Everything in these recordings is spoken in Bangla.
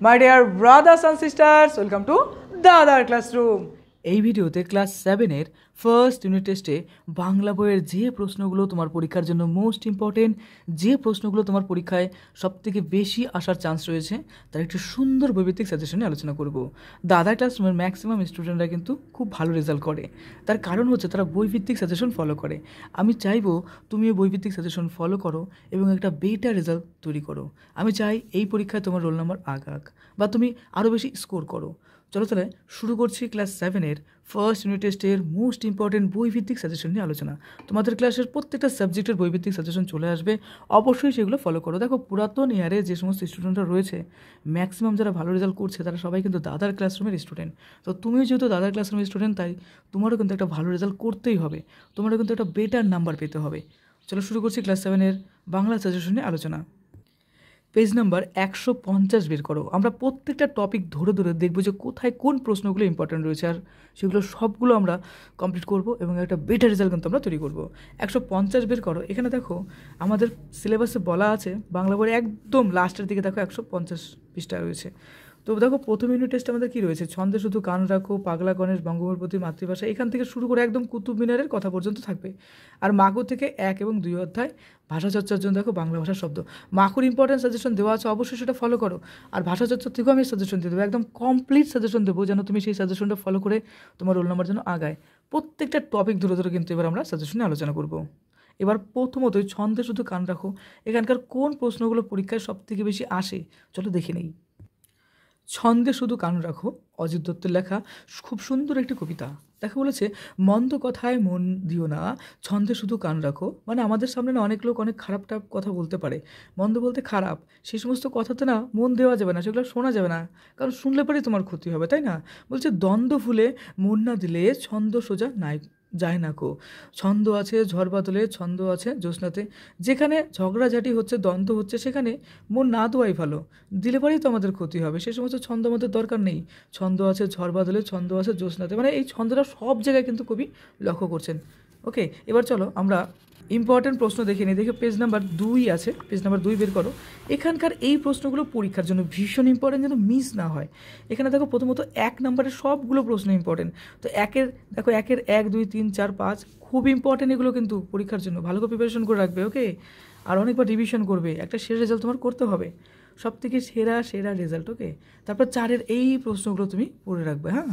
My dear brothers and sisters, welcome to the other classroom. এই ভিডিওতে ক্লাস 7-এর ফার্স্ট ইউনিট টেস্টে বাংলা বইয়ের যে প্রশ্নগুলো তোমার পরীক্ষার জন্য মোস্ট ইম্পর্টেন্ট, যে প্রশ্নগুলো তোমার পরীক্ষায় সবথেকে বেশি আসার চান্স রয়েছে, তার একটি সুন্দর বৈভিত্তিক সাজেশনে আলোচনা করব। দ্য আদার ক্লাসরুমের ম্যাক্সিমাম স্টুডেন্টরা কিন্তু খুব ভালো রেজাল্ট করে, তার কারণ হচ্ছে তারা বৈভিত্তিক সাজেশন ফলো করে। আমি চাইবো তুমিও বৈভিত্তিক সাজেশন ফলো করো এবং একটা বেটার রেজাল্ট তৈরি করো। আমি চাই এই পরীক্ষায় তোমার রোল নাম্বার আগাক বা তুমি আরও বেশি স্কোর করো। চলো তাহলে শুরু করছি ক্লাস 7-এর ফার্স্ট ইউনিট টেস্টের মোস্ট ইম্পর্টেন্ট বইভিত্তিক সাজেশন নিয়ে আলোচনা। তোমাদের ক্লাসের প্রত্যেকটা সাবজেক্টের বইভিত্তিক সাজেশন চলে আসবে, অবশ্যই সেগুলো ফলো করো। দেখো, পুরাতন ইয়ারে যে সমস্ত স্টুডেন্টরা রয়েছে, ম্যাক্সিমাম যারা ভালো রেজাল্ট করছে তারা সবাই কিন্তু দাদার ক্লাসরুমের স্টুডেন্ট। তো তুমিও যেহেতু দাদার ক্লাসরুমের স্টুডেন্ট, তাই তোমারও কিন্তু একটা ভালো রেজাল্ট করতেই হবে, তোমারও কিন্তু একটা বেটার নাম্বার পেতে হবে। চলো শুরু করছি ক্লাস 7-এর বাংলা সাজেশন নিয়ে আলোচনা। পেজ নাম্বার 150 বের করো। আমরা প্রত্যেকটা টপিক ধরে ধরে দেখবো যে কোথায় কোন প্রশ্নগুলো ইম্পর্টেন্ট রয়েছে, আর সেগুলো সবগুলো আমরা কমপ্লিট করব এবং একটা বেটার রেজাল্ট কিন্তু আমরা তৈরি করবো। 150 বের করো। এখানে দেখো আমাদের সিলেবাসে বলা আছে, বাংলা বইয়ের একদম লাস্টের দিকে দেখো 150 পৃষ্ঠা রয়েছে। তো দেখো প্রথম ইউনিট টেস্ট আমাদের কী রয়েছে, ছন্দে শুধু কান রাখো, পাগলা গণেশ, বঙ্গবন্ধুর প্রতি মাতৃভাষা, এখান থেকে শুরু করে একদম কুতুব মিনারের কথা পর্যন্ত থাকবে। আর মাকু থেকে 1 এবং 2 অধ্যায় ভাষা চর্চার জন্য দেখো বাংলা ভাষার শব্দ। মাকুর ইম্পর্টেন্ট সাজেশন দেওয়া আছে, অবশ্যই সেটা ফলো করো। আর ভাষা চর্চার থেকেও আমি সাজেশন দিয়ে দেবো, একদম কমপ্লিট সাজেশন দেবো, যেন তুমি সেই সাজেশনটা ফলো করে তোমার রোল নাম্বার যেন আগায়। প্রত্যেকটা টপিক ধরে ধরে কিন্তু এবার আমরা সাজেশনে আলোচনা করব। এবার প্রথমতই ছন্দে শুধু কান রাখো, এখানকার কোন প্রশ্নগুলো পরীক্ষায় সবথেকে বেশি আসে চলো দেখে নেই। ছন্দে শুধু কান রাখো, অজিত দত্তের লেখা খুব সুন্দর একটি কবিতা। দেখা বলেছে, মন্দ কথায় মন দিও না, ছন্দে শুধু কান রাখো। মানে আমাদের সামনে না অনেক লোক অনেক খারাপ কথা বলতে পারে, মন্দ বলতে খারাপ, সেই সমস্ত কথাতে না মন দেওয়া যাবে না, সেগুলো শোনা যাবে না, কারণ শুনলে পরেই তোমার ক্ষতি হবে, তাই না? বলছে, দ্বন্দ্ব ফুলে মন না দিলে ছন্দ সোজা নাই যায় না কো। ছন্দ আছে ঝড় বাদলে, ছন্দ আছে জ্যোৎস্নাতে। যেখানে ঝগড়াঝাটি হচ্ছে, দ্বন্দ্ব হচ্ছে, সেখানে মন না দেওয়াই ভালো, দিলে পরেই তো আমাদের ক্ষতি হবে। সে সমস্ত ছন্দ আমাদের দরকার নেই। ছন্দ আছে ঝড় বাদলে, ছন্দ আছে জ্যোৎস্নাতে, মানে এই ছন্দটা সব জায়গায় কিন্তু কবি লক্ষ্য করছেন। ওকে, এবার চলো আমরা ইম্পর্টেন্ট প্রশ্ন দেখে নিই। দেখে পেজ নাম্বার 2 আছে, পেজ নাম্বার 2 বের করো। এখানকার এই প্রশ্নগুলো পরীক্ষার জন্য ভীষণ ইম্পর্টেন্ট, যেন মিস না হয়। এখানে দেখো প্রথমত 1 নম্বরের সবগুলো প্রশ্ন ইম্পর্টেন্ট। তো দেখো 1-এর 1, 2, 3, 4, 5 খুব ইম্পর্টেন্ট, এগুলো কিন্তু পরীক্ষার জন্য ভালো করে প্রিপারেশন করে রাখবে। ওকে, আর অনেকবার রিভিশন করবে, একটা সেরা রেজাল্ট তোমার করতে হবে, সবথেকে সেরা রেজাল্ট। ওকে, তারপর 4-এর এই প্রশ্নগুলো তুমি পড়ে রাখবে। হ্যাঁ,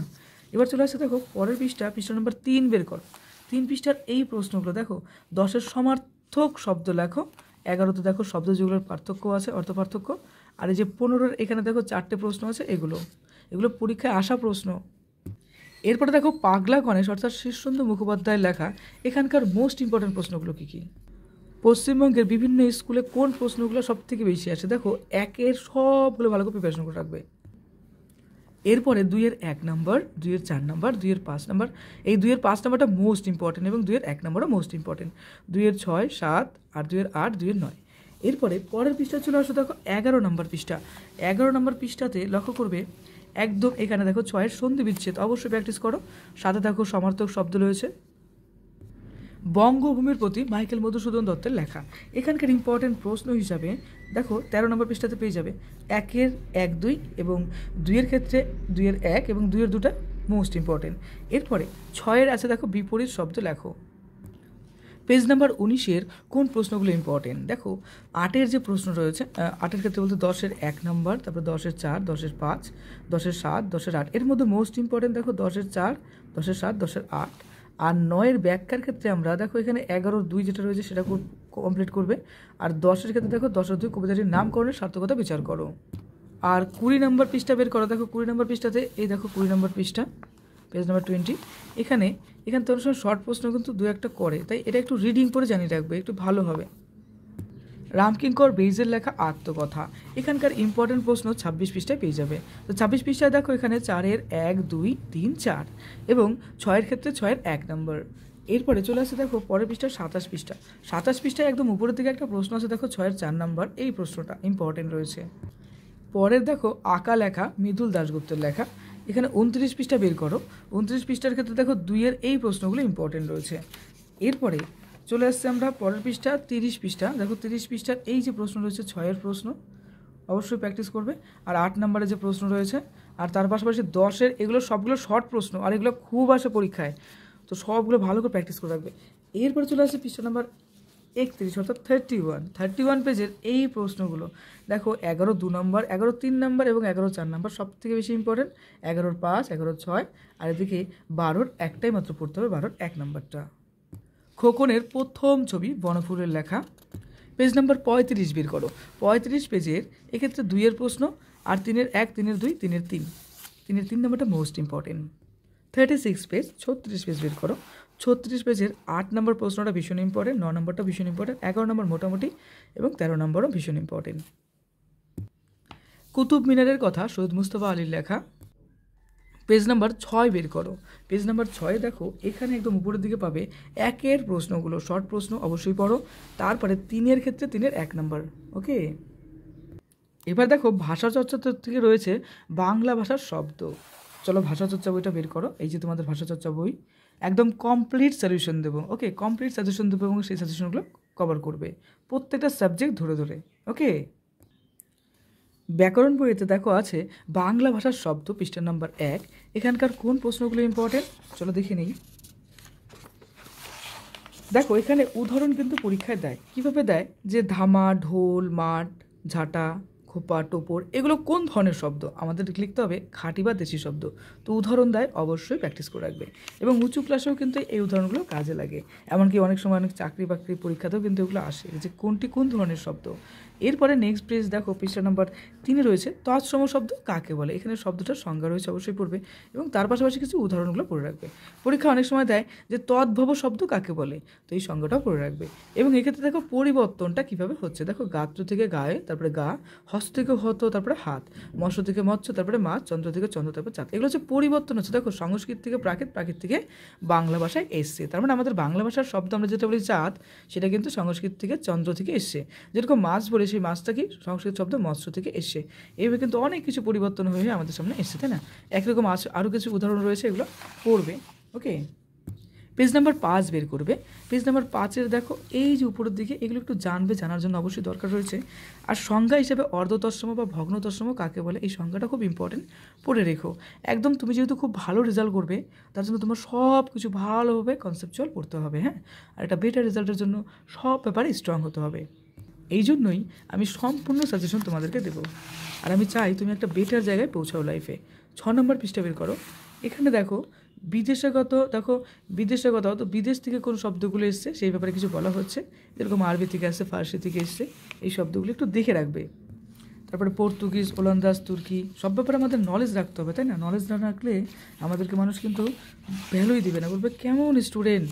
এবার চলে আসছে দেখো পরের পৃষ্ঠা নম্বর 3 বের করো। 3 পৃষ্ঠার এই প্রশ্নগুলো দেখো, 10-এর সমার্থক শব্দ লেখো। 11তে দেখো শব্দ যেগুলোর পার্থক্য আছে, অর্থ পার্থক্য। আর এই যে 15-এর এখানে দেখো 4টে প্রশ্ন আছে, এগুলো পরীক্ষায় আসা প্রশ্ন। এরপরে দেখো পাগলা গণেশ অর্থাৎ শীর্ষেন্দু মুখোপাধ্যায়ের লেখা, এখানকার মোস্ট ইম্পর্টেন্ট প্রশ্নগুলো কী কী, পশ্চিমবঙ্গের বিভিন্ন স্কুলে কোন প্রশ্নগুলো সব থেকে বেশি আসে। দেখো 1-এর সবগুলো ভালো করে প্রিপারেশন করে রাখবে। এরপরে 2-এর 1 নাম্বার, 2-এর 4 নাম্বার, 2-এর 5 নাম্বার, এই 2-এর 5 নাম্বারটা মোস্ট ইম্পর্টেন্ট এবং 2-এর 1 নাম্বারও মোস্ট ইম্পর্টেন্ট। 2-এর 6, 7 আর 2-এর 8, 2-এর 9। এরপরে পরের পৃষ্ঠা চলে আসো, দেখো 11 নম্বর পৃষ্ঠা। 11 নম্বর পৃষ্ঠাতে লক্ষ্য করবে, একদম এখানে দেখো 6-এর সন্ধি বিচ্ছেদ, অবশ্যই প্র্যাকটিস করো। 7-এ দেখো সমার্থক শব্দ রয়েছে, বঙ্গভূমির প্রতি মাইকেল মধুসূদন দত্তের লেখা। এখানকার ইম্পর্টেন্ট প্রশ্ন হিসাবে দেখো 13 নম্বর পৃষ্ঠাতে পেয়ে যাবে 1-এর 1, 2 এবং 2-এর ক্ষেত্রে 2-এর 1 এবং 2-এর 2টা মোস্ট ইম্পর্টেন্ট। এরপরে 6-এর আছে দেখো বিপরীত শব্দ লেখো। পেজ নাম্বার 19-এর কোন প্রশ্নগুলো ইম্পর্টেন্ট, দেখো 8-এর যে প্রশ্ন রয়েছে, 8-এর ক্ষেত্রে বলতে 10-এর 1 নাম্বার, তারপর 10-এর 4, 10-এর 5, 10-এর 7, 10-এর 8। এর মধ্যে মোস্ট ইম্পর্টেন্ট দেখো 10-এর 4, 10-এর 7, 10-এর 8। আর 9-এর ব্যাখ্যার ক্ষেত্রে আমরা দেখো এখানে 11-এর 2 যেটা রয়েছে সেটা কমপ্লিট করবে। আর 10-এর ক্ষেত্রে দেখো 10-এর 2 কবিতাটির নামকরণের সার্থকতা বিচার করো। আর 20 নম্বর পৃষ্ঠা বের করো। দেখো 20 নম্বর পৃষ্ঠাতে এই দেখো 20 নম্বর পৃষ্ঠা, পেজ নাম্বার 20। এখানে তোর সময় শর্ট প্রশ্ন কিন্তু 2-1টা করে, তাই এটা একটু রিডিং করে জানিয়ে রাখবে, একটু ভালো হবে। রামকিঙ্কর বেইজের লেখা আত্মকথা, এখানকার ইম্পর্টেন্ট প্রশ্ন 26 পৃষ্ঠায় পেয়ে যাবে। তো 26 পৃষ্ঠায় দেখো এখানে 4-এর 1, 2, 3, 4 এবং 6-এর ক্ষেত্রে 6-এর 1 নম্বর। এরপরে চলে আসছে দেখো পরের পৃষ্ঠা 27 পৃষ্ঠা। 27 পৃষ্ঠায় একদম উপরের দিকে একটা প্রশ্ন আছে, দেখো 6-এর 4 নম্বর, এই প্রশ্নটা ইম্পর্টেন্ট রয়েছে। পরের দেখো আঁকা লেখা মৃদুল দাশগুপ্তের লেখা, এখানে 29 পৃষ্ঠা বের করো। 29 পৃষ্ঠার ক্ষেত্রে দেখো 2-এর এই প্রশ্নগুলো ইম্পর্টেন্ট রয়েছে। এরপরে চলে আসছে আমরা পরের পৃষ্ঠা 30 পৃষ্ঠা। দেখো 30 পৃষ্ঠার এই যে প্রশ্ন রয়েছে 6-এর প্রশ্ন, অবশ্যই প্র্যাকটিস করবে। আর 8 নম্বরে যে প্রশ্ন রয়েছে, আর তার পাশাপাশি 10-এর এগুলো সবগুলো শর্ট প্রশ্ন, আর এগুলো খুব আসে পরীক্ষায়, তো সবগুলো ভালো করে প্র্যাকটিস করে রাখবে। এরপরে চলে আসে পৃষ্ঠা নাম্বার 31 অর্থাৎ 31 পেজের এই প্রশ্নগুলো। দেখো 11 2 নম্বর, 11 3 নম্বর এবং 11 4 নম্বর সব থেকে বেশি ইম্পর্টেন্ট। 11 5, 11 6, আর এদিকে 12 একটাই মাত্র পড়তে হবে, 12 1 নম্বরটা। খোকনের প্রথম ছবি বনফুলের লেখা, পেজ নাম্বার 35 বের করো। 35 পেজের এক্ষেত্রে 2-এর প্রশ্ন, আর 3-এর 1, 3-এর 2, 3-এর 3, 3-এর 3 নম্বরটা মোস্ট ইম্পর্টেন্ট। 36 পেজ, 36 পেজ বের করো। 36 পেজের 8 নম্বর প্রশ্নটা ভীষণ ইম্পর্টেন্ট, 9 নম্বরটা ভীষণ ইম্পর্টেন্ট, 11 নম্বর মোটামুটি এবং 13 নম্বরও ভীষণ ইম্পর্টেন্ট। কুতুব মিনারের কথা সৈয়দ মুস্তফা আলীর লেখা, পেজ নাম্বার 6 বের করো। পেজ নাম্বার 6 দেখো, এখানে একদম উপরের দিকে পাবে 1-এর প্রশ্নগুলো, শর্ট প্রশ্ন অবশ্যই পড়ো। তারপরে 3-এর ক্ষেত্রে 3-এর 1 নম্বর, ওকে। এবার দেখো ভাষা চর্চা থেকে রয়েছে বাংলা ভাষার শব্দ। চলো ভাষা চর্চা বইটা বের করো। এই যে তোমাদের ভাষা চর্চা বই, একদম কমপ্লিট সলিউশন দেবো, ওকে। কমপ্লিট সাজেশন দেবো এবং সেই সাজেশনগুলো কভার করবে প্রত্যেকটা সাবজেক্ট ধরে ধরে, ওকে। ব্যাকরণ বইতে দেখো আছে বাংলা ভাষার শব্দ, পৃষ্ঠা নাম্বার 1। এখানকার কোন প্রশ্নগুলো ইম্পর্টেন্ট চলো দেখে নিই। দেখো এখানে উদাহরণ কিন্তু পরীক্ষায় দেয়। কিভাবে দেয়, যে ধামা, ঢোল, মাঠ, ঝাঁটা, খোপা, টোপর এগুলো কোন ধরনের শব্দ, আমাদের লিখতে হবে খাঁটি বা দেশি শব্দ। তো উদাহরণ দেয়, অবশ্যই প্র্যাকটিস করে রাখবে। এবং উঁচু ক্লাসেও কিন্তু এই উদাহরণগুলো কাজে লাগে। এমনকি অনেক সময় অনেক চাকরি বাকরি পরীক্ষাতেও কিন্তু এগুলো আসে, যে কোনটি কোন ধরনের শব্দ। এরপরে নেক্সট পেজ দেখো, পৃষ্ঠা নাম্বার 3-এ রয়েছে তৎসম শব্দ কাকে বলে। এখানে শব্দটার সংজ্ঞা রয়েছে, অবশ্যই পড়বে এবং তার পাশাপাশি কিছু উদাহরণগুলো পড়ে রাখবে। পরীক্ষা অনেক সময় দেয় যে তদ্ভব শব্দ কাকে বলে, তো এই সংজ্ঞাটাও পড়ে রাখবে। এবং এক্ষেত্রে দেখো পরিবর্তনটা কিভাবে হচ্ছে, দেখো গাত্র থেকে গায়ে, তারপরে গা, হস্ত থেকে হত, তারপরে হাত, মৎস্য থেকে মৎস্য, তারপরে মাছ, চন্দ্র থেকে চন্দ্র, তারপরে চাঁদ। এগুলো হচ্ছে পরিবর্তন হচ্ছে। দেখো সংস্কৃত থেকে প্রাকৃত, প্রাকৃত থেকে বাংলা ভাষায় এসছে। তার মানে আমাদের বাংলা ভাষার শব্দ আমরা যেটা বলি চাঁদ, সেটা কিন্তু সংস্কৃত থেকে চন্দ্র থেকে এসছে। যেরকম মাছ বলে, সেই মাছটা কি সংস্কৃত শব্দ মৎস্য থেকে এসছে। এইভাবে কিন্তু অনেক কিছু পরিবর্তন হয়ে আমাদের সামনে এসছে, তাই না? একরকম আরও কিছু উদাহরণ রয়েছে, এগুলো পড়বে, ওকে। পেজ নাম্বার 5 বের করবে। পেজ নাম্বার 5-এর দেখো এই যে উপরের দিকে, এগুলো একটু জানবে, জানার জন্য অবশ্যই দরকার রয়েছে। আর সংজ্ঞা হিসেবে অর্ধতৎসম বা ভগ্নতৎসম কাকে বলে, এই সংজ্ঞাটা খুব ইম্পর্টেন্ট, পড়ে রেখো। একদম তুমি যেহেতু খুব ভালো রেজাল্ট করবে, তার জন্য তোমার সব কিছু ভালোভাবে কনসেপচুয়াল পড়তে হবে, হ্যাঁ। আর একটা বেটার রেজাল্টের জন্য সব ব্যাপারে স্ট্রং হতে হবে। এই জন্যই আমি সম্পূর্ণ সাজেশন তোমাদেরকে দেবো। আর আমি চাই তুমি একটা বেটার জায়গায় পৌঁছাও লাইফে। 6 নম্বর পৃষ্ঠা বের করো। এখানে দেখো বিদেশগত, দেখো বিদেশগত তো বিদেশ থেকে কোন শব্দগুলো এসছে সেই ব্যাপারে কিছু বলা হচ্ছে। যেরকম আরবি থেকে আসছে, ফার্সি থেকে এসছে, এই শব্দগুলো একটু দেখে রাখবে। তারপরে পর্তুগিজ, ওলন্দাজ, তুর্কি সব ব্যাপারে আমাদের নলেজ রাখতে হবে, তাই না? নলেজ না রাখলে আমাদেরকে মানুষ কিন্তু ভ্যালুই দিবে না, বলবে কেমন স্টুডেন্ট,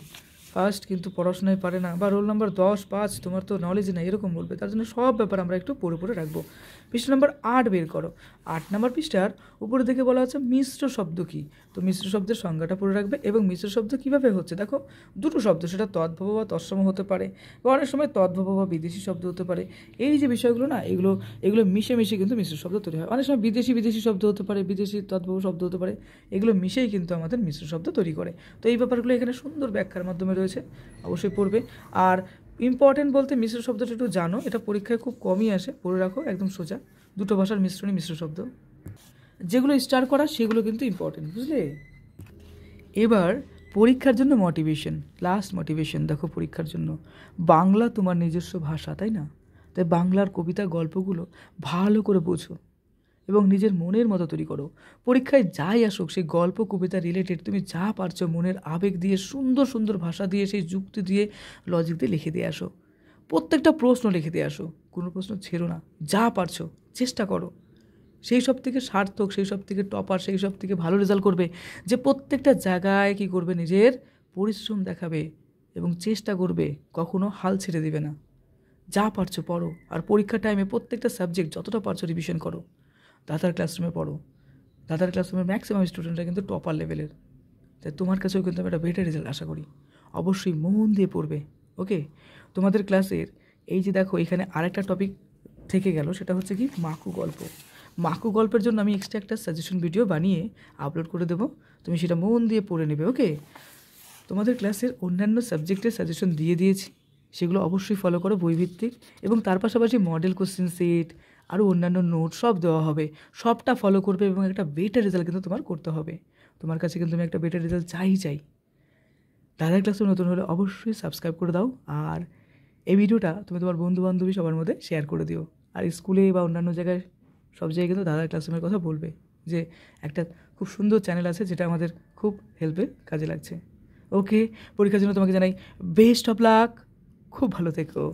ফার্স্ট কিন্তু পড়াশোনায় পারে না, বা রোল নাম্বার 10 5, তোমার তো নলেজ নেই, এরকম বলবে। তার জন্য সব ব্যাপার আমরা একটু পড়ে পড়ে রাখবো। পৃষ্ঠা নাম্বার 8 বের করো। 8 নম্বর পৃষ্ঠার উপরে দিকে বলা হচ্ছে মিশ্র শব্দ কী। তো মিশ্র শব্দের সংজ্ঞাটা পড়ে রাখবে। এবং মিশ্র শব্দ কীভাবে হচ্ছে, দেখো দুটো শব্দ, সেটা তদ্ভব বা তৎসম হতে পারে, বা অনেক সময় তদ্ভব বা বিদেশি শব্দ হতে পারে। এই যে বিষয়গুলো না, এগুলো মিশে মিশে কিন্তু মিশ্র শব্দ তৈরি হয়। অনেক সময় বিদেশি শব্দ হতে পারে, বিদেশি তদ্ভব শব্দ হতে পারে, এগুলো মিশেই কিন্তু আমাদের মিশ্র শব্দ তৈরি করে। তো এই ব্যাপারগুলো এখানে সুন্দর ব্যাখ্যার মাধ্যমে রয়েছে, অবশ্যই পড়বে। আর ইম্পর্টেন্ট বলতে মিশ্র শব্দটা একটু জানো, এটা পরীক্ষায় খুব কমই আসে, পড়ে রাখো, একদম সোজা। দুটো ভাষার মিশ্রণে মিশ্র শব্দ, যেগুলো স্টার করা সেগুলো কিন্তু ইম্পর্টেন্ট, বুঝলে? এবার পরীক্ষার জন্য মোটিভেশন, লাস্ট মোটিভেশন দেখো পরীক্ষার জন্য। বাংলা তোমার নিজস্ব ভাষা, তাই না? তাই বাংলার কবিতা, গল্পগুলো ভালো করে বোঝো এবং নিজের মনের মতো তৈরি করো। পরীক্ষায় যাই আসুক, সেই গল্প কবিতা রিলেটেড তুমি যা পারছো মনের আবেগ দিয়ে, সুন্দর সুন্দর ভাষা দিয়ে, সেই যুক্তি দিয়ে, লজিক দিয়ে লিখে দিয়ে আসো। প্রত্যেকটা প্রশ্ন লিখে দিয়ে আসো, কোনো প্রশ্ন ছেড়ো না, যা পারছো চেষ্টা করো। সেই সব থেকে সার্থক, সেই সব থেকে টপার, সেই সব থেকে ভালো রেজাল্ট করবে, যে প্রত্যেকটা জায়গায় কী করবে, নিজের পরিশ্রম দেখাবে এবং চেষ্টা করবে, কখনো হাল ছেড়ে দেবে না। যা পারছো পড়ো, আর পরীক্ষার টাইমে প্রত্যেকটা সাবজেক্ট যতটা পারছো রিভিশন করো। দাদার ক্লাসরুমে পড়ো, দাদার ক্লাসরুমের ম্যাক্সিমাম স্টুডেন্টরা কিন্তু টপার লেভেলের। তাই তোমার কাছেও কিন্তু আমি একটা বেটার রেজাল্ট আশা করি। অবশ্যই মন দিয়ে পড়বে, ওকে। তোমাদের ক্লাসের এই যে দেখো এখানে আরেকটা টপিক থেকে গেল, সেটা হচ্ছে কি মাকু গল্প। মাকু গল্পের জন্য আমি এক্সট্রা একটা সাজেশন ভিডিও বানিয়ে আপলোড করে দেবো, তুমি সেটা মন দিয়ে পড়ে নেবে, ওকে। তোমাদের ক্লাসের অন্যান্য সাবজেক্টের সাজেশন দিয়ে দিয়েছি, সেগুলো অবশ্যই ফলো করো বইভিত্তিক। এবং তার পাশাপাশি মডেল কোশ্চেন সেট, আরও অন্যান্য নোট সব দেওয়া হবে, সবটা ফলো করবে এবং একটা বেটার রেজাল্ট কিন্তু তোমার করতে হবে। তোমার কাছে কিন্তু আমি একটা বেটার রেজাল্ট চাই। দাদার ক্লাসে নতুন হলে অবশ্যই সাবস্ক্রাইব করে দাও, আর এই ভিডিওটা তুমি তোমার বন্ধুবান্ধবী সবার মধ্যে শেয়ার করে দিও। আর স্কুলে বা অন্যান্য জায়গায় সব জায়গায় কিন্তু দাদার ক্লাসরুমের কথা বলবে যে একটা খুব সুন্দর চ্যানেল আছে যেটা আমাদের খুব হেল্পের কাজে লাগছে। ওকে, পরীক্ষার জন্য তোমাকে জানাই বেস্ট অফ লাক, খুব ভালো থেকো।